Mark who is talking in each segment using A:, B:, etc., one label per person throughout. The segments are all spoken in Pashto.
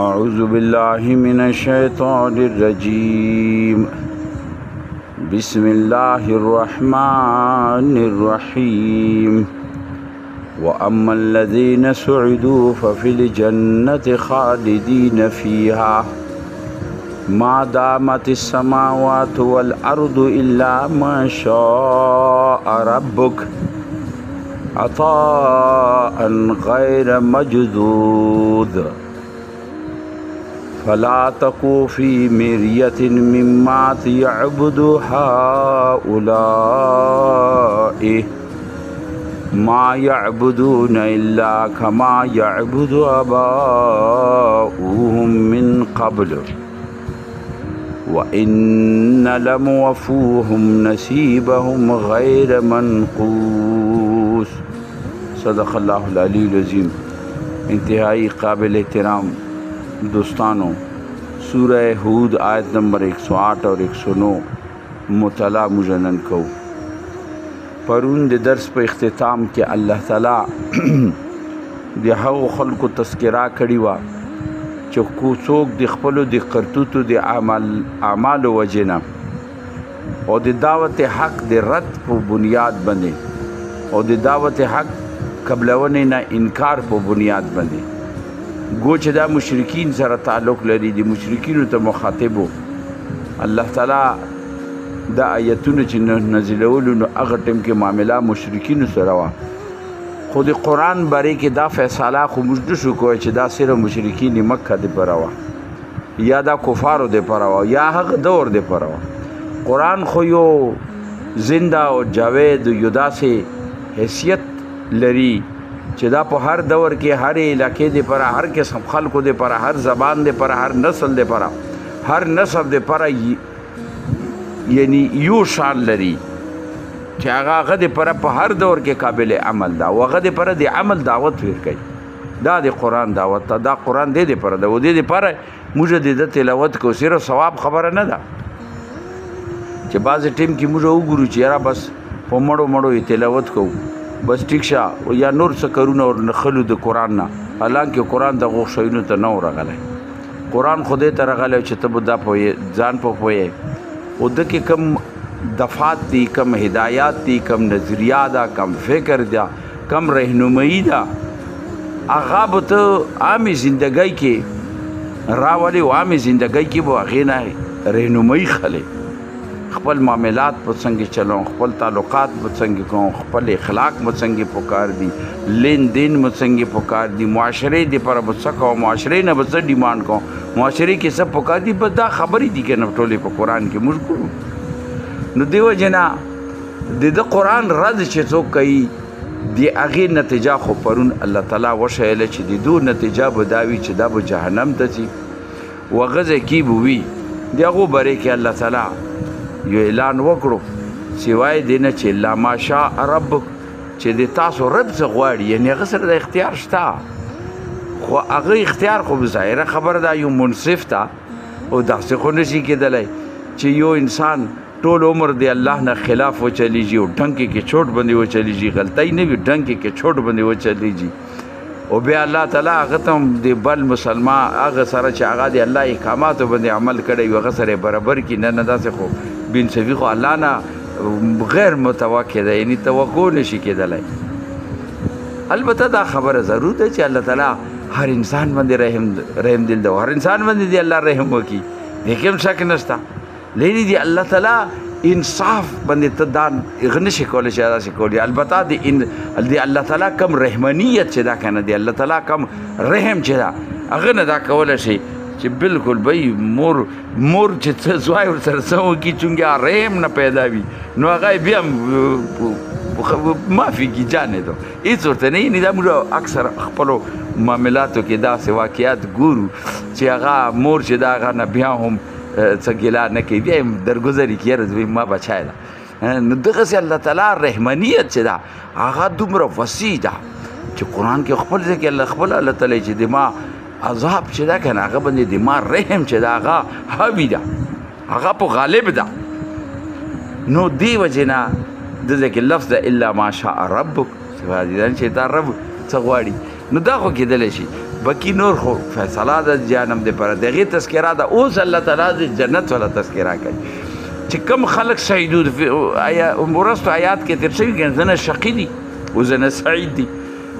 A: أعوذ بالله من الشيطان الرجيم بسم الله الرحمن الرحيم وأما الذين سعدوا ففي الجنة خالدين فيها ما دامت السماوات والأرض إلا ما شاء ربك عطاء غير مجذوذ فلا تكو في مرية مما يعبد هؤلاء ما يعبدون إلا كما يعبد آباؤهم من قبل وإن لموفوهم نصيبهم غير منقوص صدق الله العلی العظیم. انتہائی قابل احترام دوستانوں، سورہ ہود آیت نمبر 108 اور 109 مطالعہ مجنن کو. پرون د درس په اختتام کې الله تعالی د هغو خلکو تذکره کړې وه چې څوک د خپلو د کرتوتو د اعمالو وجې نه او د دعوت حق د رد په بنیاد باندې او د دعوت حق قبلونې نه انکار په بنیاد باندې گو چې دا مشرکین سره تعلق لري، د مشرکینو ته مخاطبو الله تعالی دا آیتونه چې نازلولو نو هغه ټیم کې معامله مشرکینو سره وه، خو د قرآن باره کې دا فیصله خو موږ نشو کوی چې دا صرف مشرکین مکه دپاره وه یا دا کفارو دپاره وه یا هغه دور دپاره وه. قرآن خو یو زنده او جاوید یو داسې حیثیت لري چې دا په هر دور کې هر علاقې دپاره هر قسم خلکو دپاره هر زبان دپاره هر نسل دپاره هر نسب دپاره یعنی یو شان لري چې هغه دپاره په هر دور کې قابل عمل ده او هغه دپاره د عمل دعوت ورکوي. دا د قرآن دعوت ده، دا قرآن دې دپاره ده او دې دپاره موږ د ده تلاوت کوو. صرف ثواب خبره نه ده چې بعضې ټیم کې موږ وګورو چې یاره بس په مړو یې تلاوت کوو بس ټیک شه یا نور څه کارونه ورنښلو د قرآن نه، حالانکې قرآن دغو شیونو ته نه و راغلی. قرآن خدای ته راغلی چې ته به دا پوهې ځان په پوهې او ده کې کم دفات دي، کم هدایات دي، کم نظریه ده، کم فکر ده، کم رهنمایي ده، هغه به ته عامې زندګۍ کې راولې او عامې زندګۍ کې به هغې نه رهنمایي خلې خپل معاملات به څنګه چلوم، خپل تعلقات به څنګه کوم، خپل اخلاق به څنګه پکار دي، لین دین به څنګه پکار دي، معاشرې دپاره به څه کوم، معاشرې نه به څه ډیمانډ کوم، معاشرې کې څه پکار دي، بس دا خبرې دي که نه ټولې په قرآن کې موږ ګورو. نو دې وجې نه د ده قرآن رد چې څوک کوي د هغې نتیجه خو پرون الله تعالی وښیله چې د دو نتیجه به دا وي چې دا به جهنم ته ځي و هغه ځای کې به وي. د هغو باره کې الله تعالی یو اعلان وکړو سوای دی نه چې لا ماشاء ربک چې د تاسو رب څه غواړي، یعنې هغه سره د اختیار شته، خو هغه اختیار خو ظاهره خبره ده یو منصف ده او داسې خو نشي کېدلی چې یو انسان ټول عمر د الله نه خلاف وچلیږي او ډنکې کې چوټ باندې وچلیږي، غلطۍ نه وي ډنکې کې چوټ باندې وچلیږي او بیا الله تعالی هغه ته هم د بل مسلمان هغه سره چې هغه د الله احکاماتو باندې عمل کړی وي هغه سره برابر کړي. نه داسې خو بینصفي خو الله نه غیر متوقع ده، یعنی توقع نشي کېدلی. البته دا خبره ضرور ده چې الله تعالی هر انسان باندې رحم دل ده او هر انسان باندې دی الله رحم وکړي، دې کې هم شک نشته، لیکن دی الله تعالی انصاف باندې ته دا هغه نشي کولی چې داسې کولی. البته د الله تعالی کم رحمانیت چې دا که نه دی الله تعالی کم رحم چې ده هغه نه دا کولی شي چې بالکل بھئی مور چې څه زوی ورسره څه وکړي چونکې رحم نه پیدا وي نو هغه بیا معافي کي جانې دو هېڅ ورته نه یعنې دا موږ اکثر خپلو معاملاتو کې داسې واقعات ګورو چې هغه مور چې دا هغه نه بیا هم څه ګیله نه کوي، بیا یې درګذري کړي یاره زوی ما بچی ده. نو دغسې الله تعالی رحمانیت چې ده هغه دومره وسیع ده چې قرآن کې خپل ځای کې خپل الله تعالی چې د ما عذاب چې ده که نه هغه باندې د ما رحم چې ده هغه حاوي ده، هغه په غالب ده. نو دې وجې نه دلته کې لفظ ده الا ما شاء ربک، چې تا رب څه غواړي نو دا خو کېدلی شي. بکی نور خو فیصله د جهنم د پر دغه تذکرہ دا اوس الله تعالی د جنت ولا تذکرہ کوي چې کم خلق سعیدون آیا ورستو آیات کې تر شوی ګن زنه شقی دي او زنه سعید دي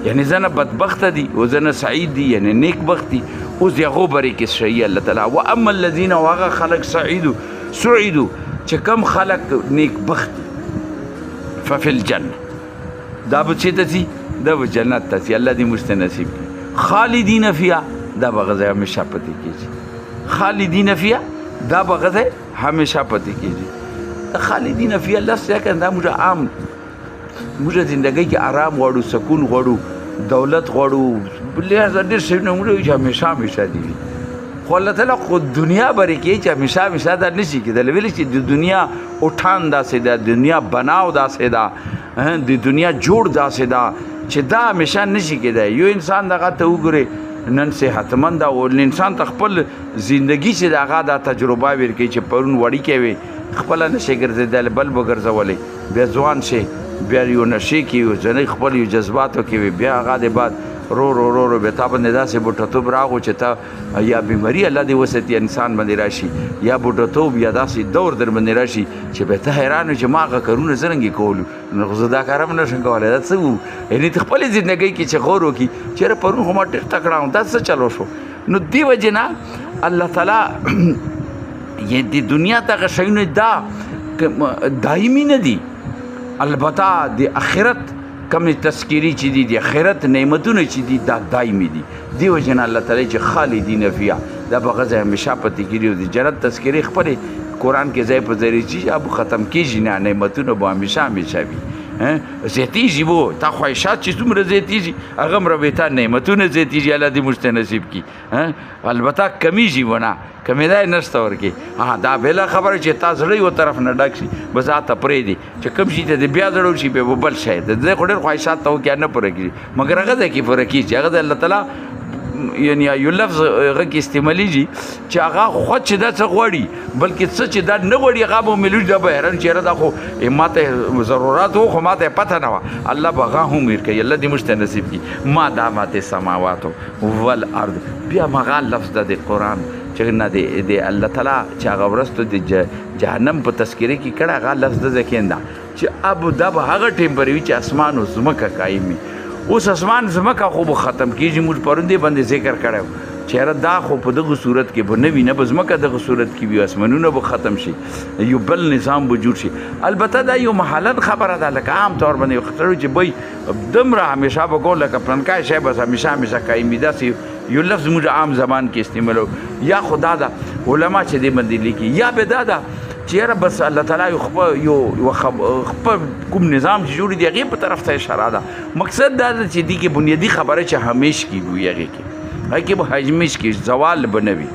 A: یعنی زنه بدبخت دي او زنه سعید دي یعنی نیک بخت دي اوس یغو بری کې شی الله تعالی و اما الذين واغ خلق سعیدو چې کم خلق نیک بخت ففي الجنه دا به چې دي دا به جنت ته الله دې مستنصیب خالدین فیها دا به غزه همیشه پاتې کیږي خالدین فیها دا به غزه همیشه پاتې کیږي خالدین فیها الله څنګه دا موږ عام موږ زندګۍ کې آرام غواړو سکون غواړو دولت غواړو بلې ډېر شي نو موږ همیشه دي خو الله تعالی خو دنیا بری کې چې همیشه دا نشي کېدل ویل چې د دنیا اوټان داسې ده دنیا بناو داسې ده د دنیا جوړ داسې ده چې دا همیشه نشي کېدای یو انسان دغه ته وګوري نن صحتمند او انسان ته خپل زندگی چې دغه دا تجربه ورکړي چې پرون وړي کوي خپل نشي ګرځیدل بل وګرځولې بیا ځوان شي بیا یو نشي کې ځنې خپل یو جذباتو کې بیا هغه د بعد رو به تا باندې داسې بوټتوب راغو چې تا یا بیماری الله دې وساتي انسان باندې راشي یا بوټتوب یا داسې دور در باندې راشي چې به ته حیران چې ما هغه کارونه څرنګه کولو نو خو زه دا کار هم نشم کولی دا څه وو یعنې ته خپلې زندګۍ کې چې غور وکړي چېرې پرون خو ما ډېر تکړه وم دا څه چلو شو نو دې وجې نه الله تعالی د دنیا دغه شیونه دا دایمي نه دي البته د آخرت کم تذکیری چې دي د آخرت نعمتونه چې دي دا دایمي دي دی وجه نه الله تعالی چې خالدین فیها دا به غزه همیشه پاتې کېږي د جنت تذکیری خپلې قرآن کې ځای په ځای چې اب ختم کېږي نه نعمتونه به همیشه وي زیاتیږي وو تا خواهشات چې څومره زیاتیږي هغه مربیتا نعمتونه زیاتیږي الله دې موږ ته نصیب کړي البته کمیږي ونه کمیدای نشته ورکې دا بله خبره چې تا زړه یو طرف نه ډک شي بس تا پرېږدي چې کوم شي ته بیا زړه شي بیا بل شی د دې خو ډېر خواهشات ته وکړي نه پوره کېږي مګر هغه ځای کې پوره کېږي هغه د الله تعالی یعنی یو لفظ هغه کې استعمالیږي چې هغه خود چې دا څه غواړي بلکې څه چې دا نه غواړي هغه به ملوش دا به حیران چېرې دا خو ماته ضرورت و خو ماته پته نه وه الله به هغه هم ویر کوي الله دې موږ ته نصیب کړي ما دامات سماواتو والارض بیا مغه لفظ ده د قرآن چې نه د الله تعالی چې هغه ورستو د جهنم په تذکره کې کړه هغه لفظ ده ځکه چې اب دا به هغه ټیم پرې وي چې اسمان او ځمکه قایم وي اوس اسمان ځمکه خو به ختم کېږي موږ پرون دې باندې ذکر کړی چېرې دا خو په دغه صورت کې به نه وي نه به ځمکه دغه صورت کې وي اسمانونه به ختم شي یو بل نظام به جوړ شي البته دا یو محلن خبره ده لکه عام طور باندې یو خطر چې بی دومره همیشه به ګول لکه پلنکای شی بس همیشه قایم وي داسې یو لفظ موږ عام زبان کې استعمالو یا خدا ده علما چې دې باندې لیکي یا به دا ده چیرې بس الله تعالی یو خپل کوم نظام چې جوړ دی هغې په طرف ته اشاره ده مقصد دا ده چې دې کې بنیادي خبره چې همیش کېږي وي هغې کې هغې به همیش کېږي زوال به نه وي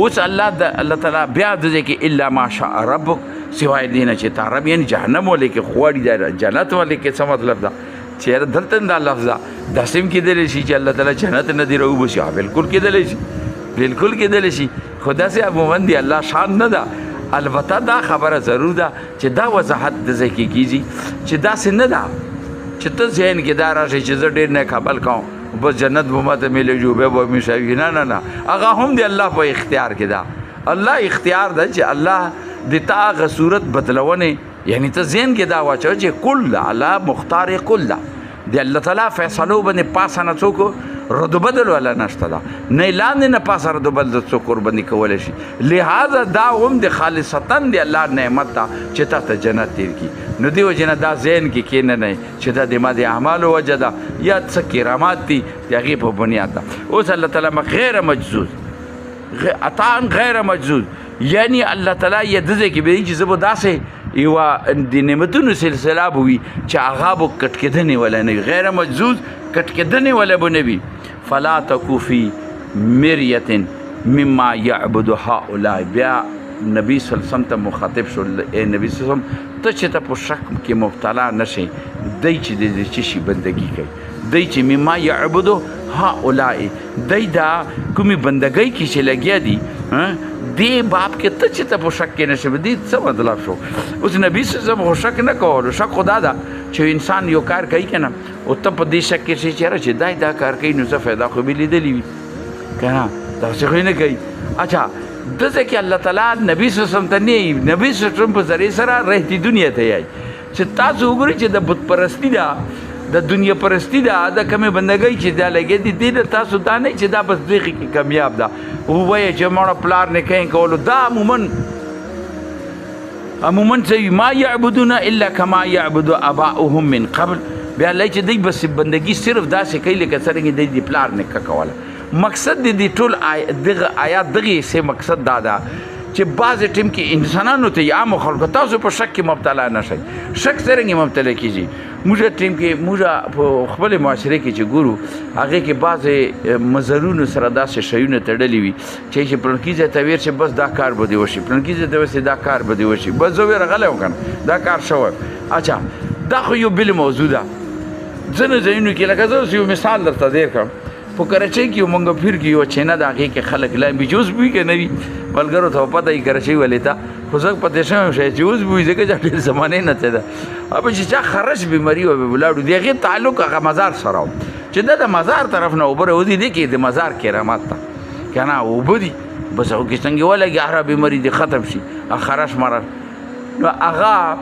A: اوس الله تعالی بیا د دې کې الا ماشاء ربک سوای دې نه چې تا رب یعنې جهنم ولې کې غواړي دا جنت ولې کې څه مطلب ده چیرې دلته دا لفظ ده داسې هم کېدلی شي چې الله تعالی جنت نه دې راوباسي بلکل کېدلی شي بلکل کېدلی شي خو داسې عموما د الله شان نه ده البته دا خبره ضرور ده چې دا وضاحت د ځای کې کېږي چې داسې نه ده چې ته ذهن کې دا راشي چې زه ډېر نیک عمل کوم بس جنت به ماته میلېږي بیا به همیشه وي نه هغه هم د الله په اختیار کې ده الله اختیار ده چې الله د تا هغه صورت بدلونې یعنی ته ذهن کې دا واچوه چې کل الله مختار کل ده د الله تعالی فیصلو باندې پاسه نه څوک رد بدل ولا نشته ده نه لاندې نه پاسه رد بدل څوک ورباندې کولی شي لہذا دا هم د خالصتا د الله نعمت ده چې تا ته جنت تیر کړي نو دې وجې نه دا ذهن کې کښېنه نه چې دا د ما د اعمالو وجه ده یا څه کرامات دي د هغې په بنیاد ده اوس الله تعالی غیر مجزوز عطاء غیر مجزوز یعنی الله تعالی یې د دې کې به چې زه به داسې یوه د نعمتونو سلسله به وي چې هغه به کټ کېدنې ولا نه وي غیر مجزوز کټ کېدنې ولا به نه وي فلا تکو فی مریة مما یعبد هؤلاء بیا نبی صلی الله علیه وسلم ته مخاطب شو ای نبی صلی الله علیه وسلم ته چې ته په شک کې مبتلا نشئ دی چې د څه شي بندګي کوي دی چې مما یعبد هؤلاء دی دا کومې بندګۍ کې چې لګیا دي دې باب کې ته چې ته په شک کې نشې دې څه مطلب شو اوس نبی صلی الله علیه وسلم شک نه کولو شک خدا ده چې انسان یو کار کوي که نه او ته په دې شک کې شې چې یاره چې دا دا کار کوي نو څه فایده خو مې لیدلي وي که نه داسې خو یې نه کوي. اچھا دلته کې الله تعالی نبي صلی الله علیه وسلم ته نه یي، نبي صلی الله علیه وسلم په ذریعې سره رهتي دنیا ته یایي چې تاسو وګورئ چې د بت پرستي ده، د دنیا پرستی ده، د کمې بندګۍ چې دا لګېدي دې نه تاسو دا نه چې دا بس دغې کې کامیاب ده ووایه چې مړه پلار نکاح کولو دا عموما څه ما یعبدون الا کما یعبد اباؤهم من قبل. بیا الله چې دوی بس بندګي صرف داسې کوي لکه څرنګه دوی د پلار نکاح کوله. مقصد د دې ټول دغه آیات دغې حصې مقصد دا ده چې بعضې ټیم کې انسانانو ته عامو خلکو تاسو په شک کې مبتلا نه شئ. شک څرنګه مبتلا کېږي؟ موږ ټیم کې موږ په خپلې معاشرې کې چې ګورو هغې کې بعضې مزرونو سره داسې شیونه تړلي وي چې پلونکي ځای ته ویر چې بس دا کار به دې وشي، پلونکي ځای ته ویسې دا کار به دې وشي، بس زه ویره غلی وم که نه دا کار شوی. اچھا دا خو یو بل موضوع ده. ځینو ځایونو کې لکه زه اوس یو مثال درته دیر کړم په کراچۍ کې یو منګپیر کې یو چینه ده هغې کې خلک لاندې چې اوس بوي که نه وي ملګرو ته پته وي کراچۍ ولې ته خو زه پتې شوی شی چې اوس بوي ځکه چې ډېر زمانې نه څه ده ابه چې چا خرش بیماري وه به ولاړو د هغې تعلق هغه مزار سره و چې دا د مزار طرف نه اوبه راوځي دې کې د مزار کرامات ته که نه اوبه دي بس هغو کې څنګه ولګي هره بیماري دې ختم شي خرش مرض. نو هغه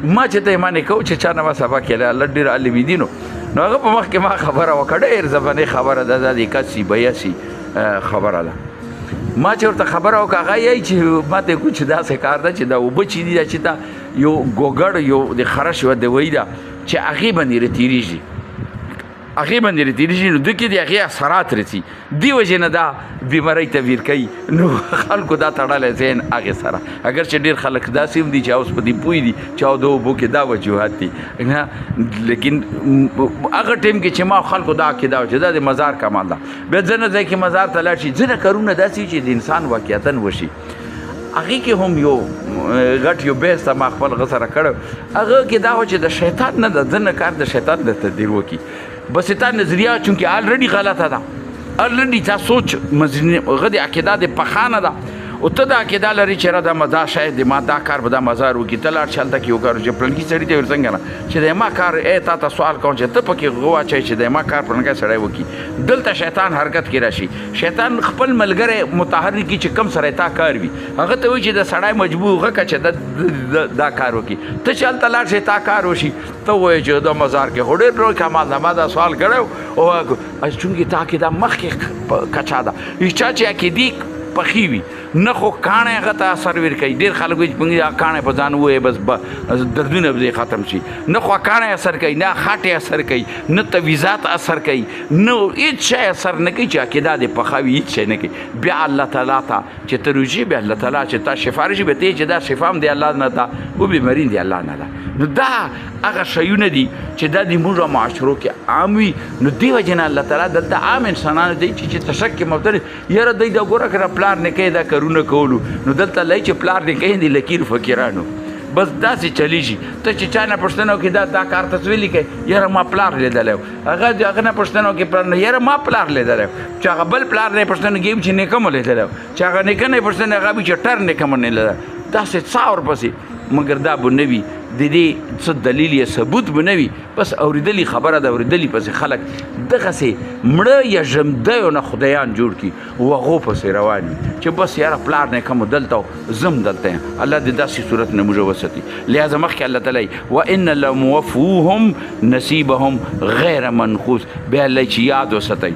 A: ما چې ته یې معنې کوو چې چا نه به سبا کېلی الله ډېر عالمي دي نو هغه په مخکې ما خبره وکړه ډېر زبانۍ خبره ده دا د 81 82 خبره ده. ما چې ورته خبره وکړه هغه یایي چې ما ته یې کوو چې داسې کار ده چې دا اوبه چې دي دا چې ته یو ګوګړ یو د خرش یوه دوایي ده چې هغې باندې رتېرېږي هغې باندې رتېرېږي نو دوی کې د هغې اثرات رسي دې وجې نه دا بیمارۍ تبیر کوي. نو خلکو دا تړلی ذهن هغې سره اگر چې ډېر خلک داسې هم دي چې اوس په دې پوه دي چې او د اوبو کې دا وجوهات دي نه لیکن هغه ټیم کې چې ما خلکو دا عقیده وه چې دا د مزار کمال ده. بیا ځینې ځای کې مزار ته لاړ شي ځینې کارونه داسې وي چې د انسان واقعیتا وشي. هغې کې هم یو غټ یو بحث ته ما خپل هغه سره کړی هغه کې دا و چې د شیطان نه ده ځینې کار د شیطان د تدبیر وکړي بس تا نظریه چونکې آلریډي غلطه ده آلریډي تا سوچ هغه د عقیده د پخانه ده او ته دا عقیده لري چې را دا مزار شاید د ما دا کار به دا مزار وکړي ته لاړ چې هلته کې وکړو چې پلنکي سړي ته ویل څنګه نه چې د ما کار تا ته سوال کوم چې ته پکې واچوې چې د ما کار پلنکی سړی وکړي. دلته شیطان حرکت کې راشي شیطان خپل ملګری متحرک کړي چې کم سره تا کار وي هغه ته وایي چې د سړی مجبور وکړه چې دا کار وکړي ته چې هلته لاړ شې تا کار وشي ته وایې چې د مزار کې خو ډېر لوی کمال ده ما دا سوال کړی او چونکې تا عقیده مخکې کچا ده چا چې عقیدې پخې وي نه خو کاڼی هغه ته اثر ورکوي. ډېر خلک وایي چې کاڼی په ځان ووایې بس دردونه به ختم شي نه خو کاڼی اثر کوي نه خاټې اثر کوي نه تویزات اثر کوي نه هېڅ شی اثر نه کوي چې عقیده دې پخه وي هېڅ شی نه کوي. بیا الله تعالی ته چې ته رجوع بیا الله تعالی چې تا شفا راشي بیا ته چې دا شفا هم د الله نه ده او بیماري د الله نه ده. نو دا هغه شیونه دي چې دا د موږ معاشرو کې عام وي. نو دې وجې نه الله تعالی دلته عام انسانانو دی چې تشک کې مبتلا یاره دوی دا ګوره که پلار نکوي دا کارونه کولو نو دلته لایي چې پلار نکوي د لکیر فقیرانو بس داسې چلیږي. ته چې چا نه پوښتنه وکړي دا کار ته څه ولیکئ یاره ما پلار لیدلی و هغه د هغه نه پوښتنه وکړي پلار نه یاره ما پلار لیدلی و چې هغه بل پلار نه یې پوښتنه کوي چې نیکه مو لیدلی و چې هغه نیکه نه یې پوښتنه هغه وي چې ټر نیکه مو نه لیدلی داسې څه ورپسې مګر دا به نه وي د دې څه دلیل یا ثبوت به نه وي بس اورېدلي خبره ده اورېدلي پسې خلک دغسې مړه یا ژمدیو نه خدایان جوړ کړي و هغو پسې روان وي چې بس یاره پلار نیکه مو دلته و زم دلته یم. الله دې داسې صورت نه موږ وساتي. لهذا مخکې الله تعالی وان لموفوهم نصیبهم غیر منقوص بیا الله چې یاد وساتئ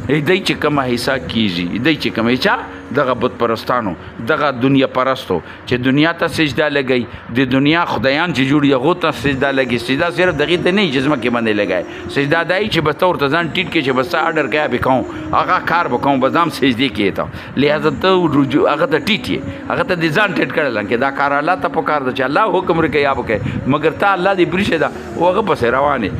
A: دی چې کومه حصه کېږي دی چې کومه چا دغه بت پرستانو دغه دنیا پرستو چې دنیا ته سجده لګوي د دنیا خدایان چې جوړي هغو ته سجده لګي سجده صرف دغې ته نه وي چې ځمکې باندې لګوي سجده دا وي چې بس ته ورته ځان ټیټ کړې چې بس ته اډر کوې به کوم هغه کار به کوم بس هم سجدې کړې ته لهذا ته رجوع هغه ته ټیټ یې هغه ته دې ځان ټیټ کړی کې دا کار الله ته پکار ده چې الله حکم ورکوي یا به کوي مګر تا الله دې پرېښې ده او هغه پسې روان یې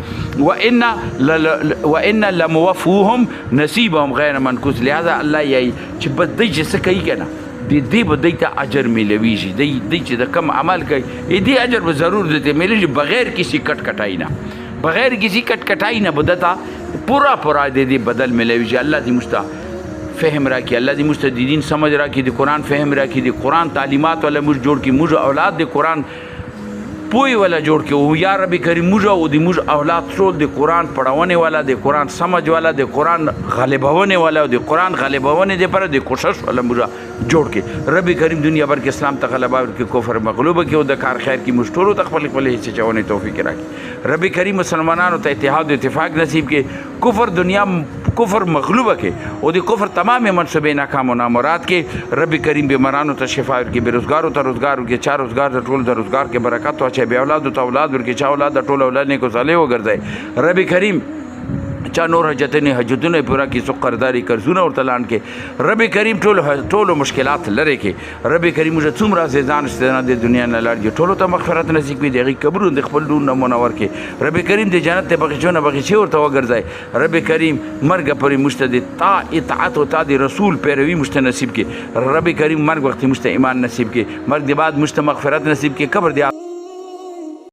A: وان لموفوهم نصیبهم غیر منقوص. لهذا الله یایي چې بس دی چې څه کوي که نه دې به دی ته اجر میلویږي دی چې د کم عمل کوي دې اجر به ضرور دی ته میلېږي بغیر کسی کټ کټای نه بغیر کسی کټ کټای نه به دته پورا دې بدل میلویږي. الله دې موږ ته فهم راکړي الله دې موږ ته د دین سمجھ راکړي د قرآن فهم راکړي د قرآن تعلیمات والا موږ جوړ کړي موږ اولاد د قرآن پوی والا جوړ کې یا رب کریم موږ او د موږ اولاد ټول د قرآن پړونه والا د قرآن سمج والا د قرآن غالبونه والا د قرآن غالبونه د پر د کوشش والا موږ جوړ کې رب کریم دنیا بھر کې اسلام ته غلبه ورکړي کفر مغلوب کې او د کار خیر کې موږ ټول ته خپل خپل هیڅ چونه توفیق راکړي رب کریم مسلمانانو ته اتحاد او اتفاق نصیب کې کفر دنیا کفر مغلوب کې او د کفر تمام منصبې ناکام او نامراد کې رب کریم بیمارانو ته شفا ورکړي بیروزګارو ته روزګار ورکړي چا روزګار د ټول د روزګار کې برکت واچي بیا اولاد ته اولاد ورکړي چا اولاد د ټول اولاد نیکو صالح وګرځي رب کریم چا نور حجتونه پورا کی سو قرضداري قرضونه ورته لاند کې رب کریم ټول مشکلات لره کې رب کریم موږ څومره ځان ستنه د دنیا نه لاړ ټول ته مغفرت نصیب کړي دغه قبر د خپل دون منور کې رب کریم د جنت ته بغیچونه بغیچي ورته وګرځي رب کریم مرګ پرې مشتد تا اطاعت او تا د رسول پیروي مشت نصیب کې رب کریم مرګ وخت مشت ایمان نصیب کې مرګ د بعد مشت مغفرت نصیب کې قبر دی